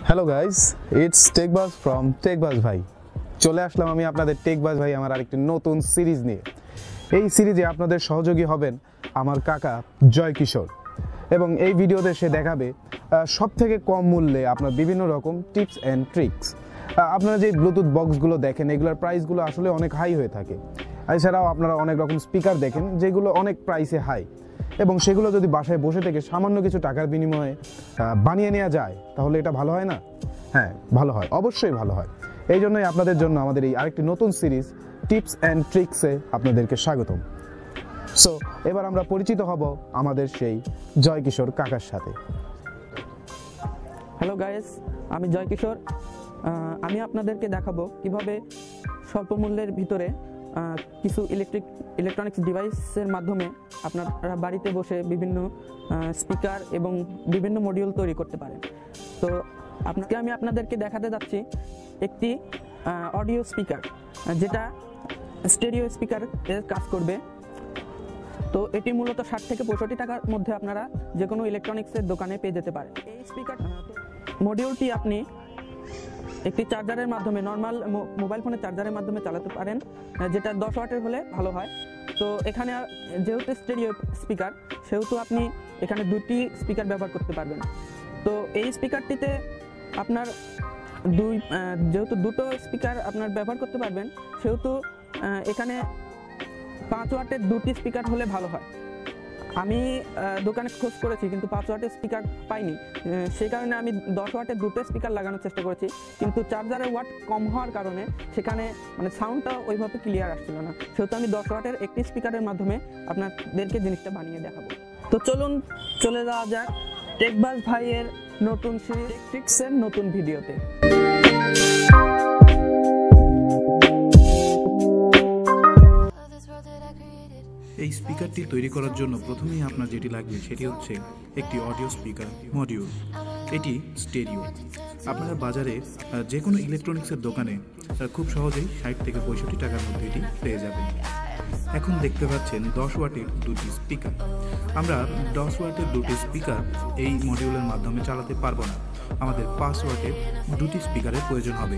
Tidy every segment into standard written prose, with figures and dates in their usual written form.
Hello guys, it's টেকবাজ from টেকবাজ ভাই। চলে আসলাম আমি আপনাদের টেকবাজ ভাই আমার আরেকটি নতুন সিরিজ নিয়ে। এই সিরিজে আপনাদের সহযোগী হবেন আমার কাকা জয় কিশোর, এবং এই ভিডিওতে সে দেখাবে সব থেকে কম মূল্যে আপনার বিভিন্ন রকম টিপস অ্যান্ড ট্রিক্স। আপনারা যে ব্লুটুথ বক্সগুলো দেখেন এগুলোর প্রাইসগুলো আসলে অনেক হাই হয়ে থাকে। এছাড়াও আপনারা অনেক রকম স্পিকার দেখেন যেগুলো অনেক প্রাইসে হাই, এবং সেগুলো যদি বাসায় বসে থেকে সামান্য কিছু টাকার বিনিময়ে বানিয়ে নেওয়া যায় তাহলে এটা ভালো হয় না? হ্যাঁ, ভালো হয়, অবশ্যই ভালো হয়। এই জন্যই আপনাদের জন্য আমাদের এই আরেকটি নতুন সিরিজ টিপস অ্যান্ড ট্রিক্সে আপনাদেরকে স্বাগতম। সো এবার আমরা পরিচিত হব আমাদের সেই জয় কিশোর কাকার সাথে। হ্যালো গাইস, আমি জয় কিশোর। আমি আপনাদেরকে দেখাবো কিভাবে স্বল্প মূল্যের ভিতরে কিছু ইলেকট্রনিক্স ডিভাইসের মাধ্যমে আপনারা বাড়িতে বসে বিভিন্ন স্পিকার এবং বিভিন্ন মডিউল তৈরি করতে পারেন। তো আমি আপনাদেরকে দেখাতে যাচ্ছি একটি অডিও স্পিকার, যেটা স্টেরিও স্পিকার এর কাজ করবে। তো এটি মূলত 60 থেকে 65 টাকার মধ্যে আপনারা যে কোনো ইলেকট্রনিক্সের দোকানে পেয়ে যেতে পারেন। এই স্পিকার মডিউলটি আপনি একটি চার্জারের মাধ্যমে, নর্মাল মোবাইল ফোনের চার্জারের মাধ্যমে চালাতে পারেন, যেটা 10 ওয়াটের হলে ভালো হয়। তো এখানে যেহেতু স্টেরিও স্পিকার, সেহেতু আপনি এখানে দুটি স্পিকার ব্যবহার করতে পারবেন। তো এই স্পিকারটিতে আপনার যেহেতু দুটো স্পিকার আপনার ব্যবহার করতে পারবেন, সেহেতু এখানে 5 ওয়াটের দুটি স্পিকার হলে ভালো হয়। আমি দোকানে খোঁজ করেছি কিন্তু 5 ওয়াটের স্পিকার পাইনি, সেই কারণে আমি 10 ওয়াটের দুটো স্পিকার লাগানোর চেষ্টা করেছি, কিন্তু চার্জারের ওয়াট কম হওয়ার কারণে সেখানে সাউন্ডটা ওইভাবে ক্লিয়ার আসছিল না। সেহেতু আমি 10 ওয়াটের একটি স্পিকারের মাধ্যমে আপনাদেরকে জিনিসটা বানিয়ে দেখাবো। তো চলুন চলে যাওয়া যাক টেকবাজ ভাইয়ের নতুন সিরিজ ট্রিক্সের নতুন ভিডিওতে। এই স্পিকারটি তৈরি করার জন্য প্রথমেই আপনার যেটি লাগবে সেটি হচ্ছে একটি অডিও স্পিকার মডিউল। এটি স্টেরিও। আপনারা বাজারে যে কোনো ইলেকট্রনিক্সের দোকানে খুব সহজেই 60 থেকে 65 টাকার মধ্যে এটি পেয়ে যাবেন। এখন দেখতে পাচ্ছেন 10 ওয়াটের দুটি স্পিকার। আমরা 10 ওয়াটের দুটি স্পিকার এই মডিউলের মাধ্যমে চালাতে পারবো না, আমাদের 5 ওয়াটের দুটি স্পিকারের প্রয়োজন হবে।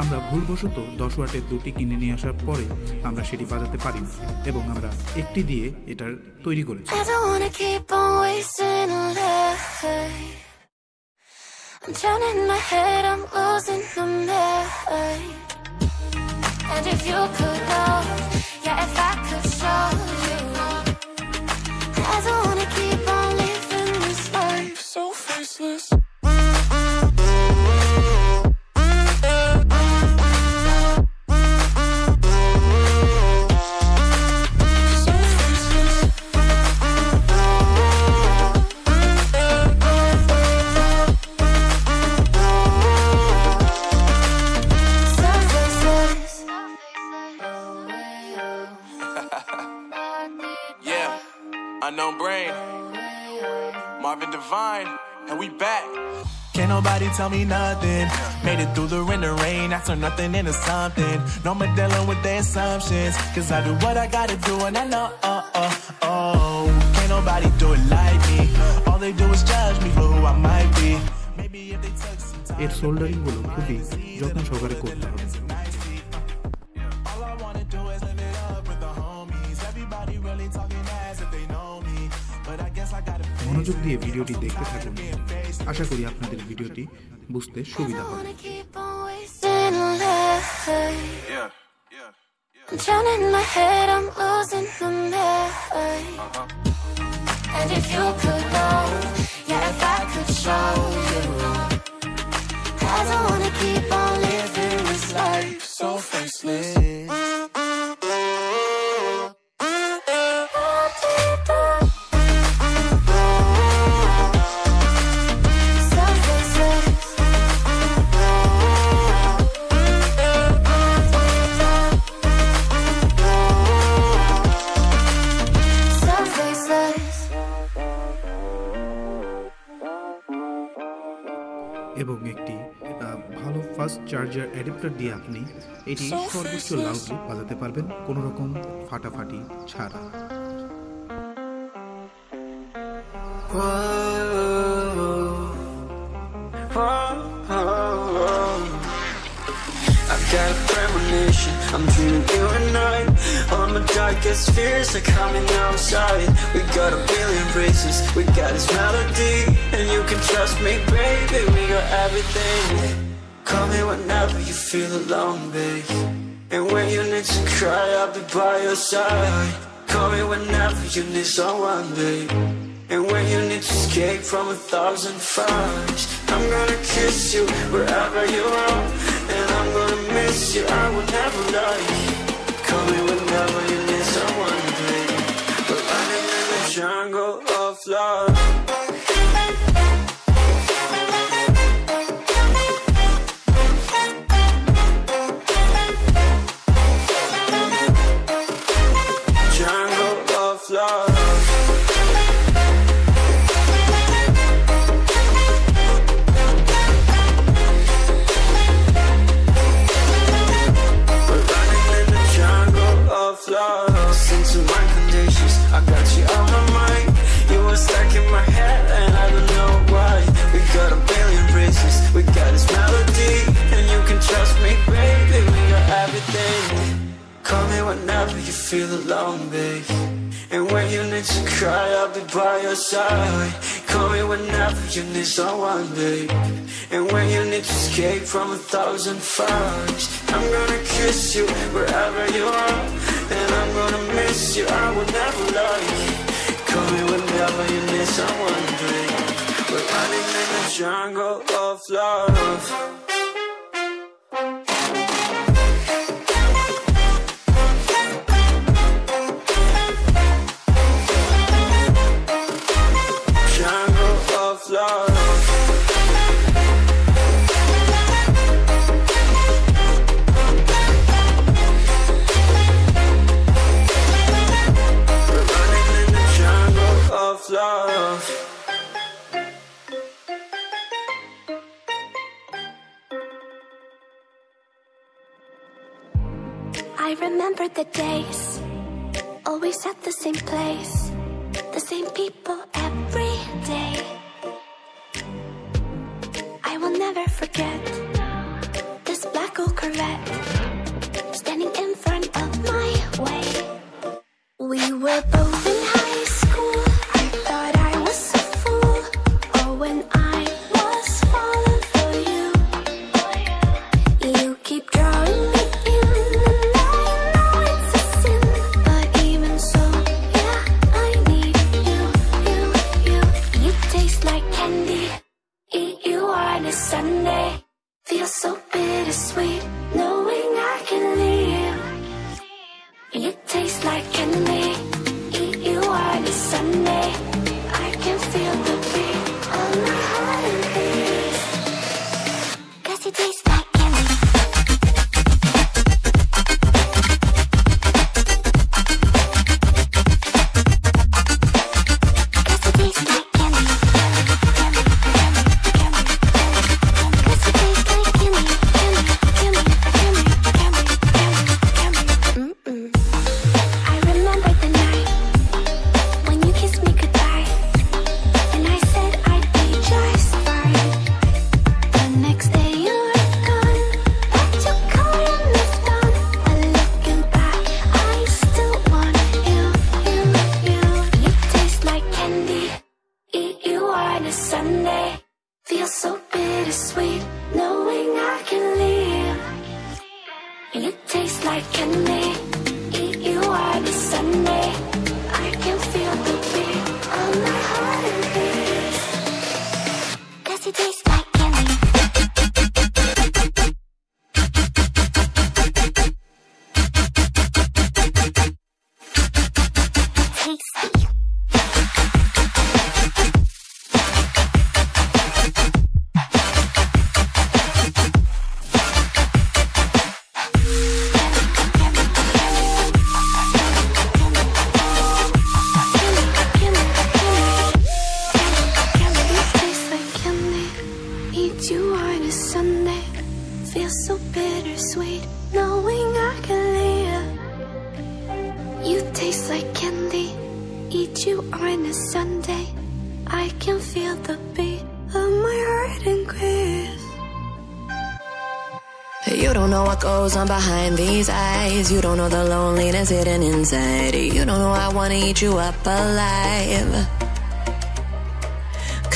আমরা ভুলবশত 10 ওয়াটের দুটি কিনে নিয়ে আসার পরে আমরা সেটি বাজাতে পারি, এবং আমরা একটি দিয়ে এটার তৈরি করেছি। Unknown Brain, Marvin Devine, and we back. Can't nobody tell me nothing. Made it through the rain and rain. I turn nothing into something. No more dealing with their assumptions, cause I do what I gotta do and I know, can't nobody do it like me. All they do is judge me for who I might be. Maybe if they took some time. এর soldering গুলো খুবই যত্ন সহকারে করতে হবে। মনোযোগ দিয়ে ভিডিওটি দেখতে থাকুন, আশা করি আপনাদের ভিডিওটি বুঝতে সুবিধা হবে। এবং একটি ভালো ফাস্ট চার্জার অ্যাডাপ্টার দিয়ে আপনি এটি সর্বোচ্চ লাউডলি বাজাতে পারবেন কোনো রকম ফাটাফাটি ছাড়া। I've got a premonition, I'm dreaming you and I. All my darkest fears are coming outside. We got a billion races, we got this melody. And you can trust me, baby, we got everything. Call me whenever you feel alone, babe. And when you need to cry, I'll be by your side. Call me whenever you need someone, babe. And when you need to escape from 1,000 fires, I'm gonna kiss you wherever you are. And I'm gonna miss you, I will never lie. Call me whenever you need someone, babe. We're running in the jungle of love. Listen to my conditions, I got you on my mind. You were stuck in my head and I don't know why. We got a billion races, we got this melody. And you can trust me, baby, we got everything. Call me whenever you feel alone, babe. And when you need to cry, I'll be by your side. Call me whenever you need someone, babe. And when you need to escape from 1,000 fires, I'm gonna kiss you wherever you are. And I'm gonna miss you, I will never lie. Call me whenever you need someone, babe. We're running in the jungle of love. I remember the days, always at the same place, the same people every day. I will never forget this black old Corvette standing in front of my way. We were both in high school, I thought I was a fool. Oh, when I was falling for you, you keep drawing me in. Sunday feels so bittersweet, knowing I can leave. You taste like candy, eat you on a Sunday. I can feel the beat on my heart and beats, 'cause you taste like candy. Sunday feels so bittersweet, knowing I can leave. You taste like candy, eat you on a Sunday. I can feel the beat on my heart and beats, 'cause you taste like candy. Tasty. You on a Sunday feels so bittersweet, knowing I can live. You taste like candy, eat you on a Sunday. I can feel the beat of my hurting quiz. You don't know what goes on behind these eyes. You don't know the loneliness hidden inside. You don't know I wanna eat you up alive.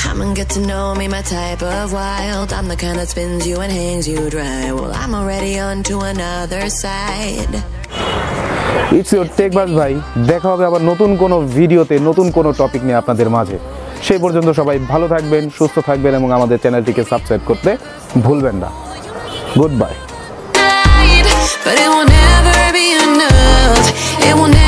Come and get to know me, my type of wild. I'm the kind that spins you and hangs you dry. Well, I'm already on to another side. It's your টেকবাজ ভাই। দেখা হবে আবার নতুন কোনো ভিডিওতে, নতুন কোনো টপিক নিয়ে আপনাদের মাঝে। সেই পর্যন্ত সবাই ভালো থাকবেন, সুস্থ থাকবেন এবং আমাদের চ্যানেলটিকে সাবস্ক্রাইব করতে ভুলবেন না। Good bye. But it will never be enough. It will never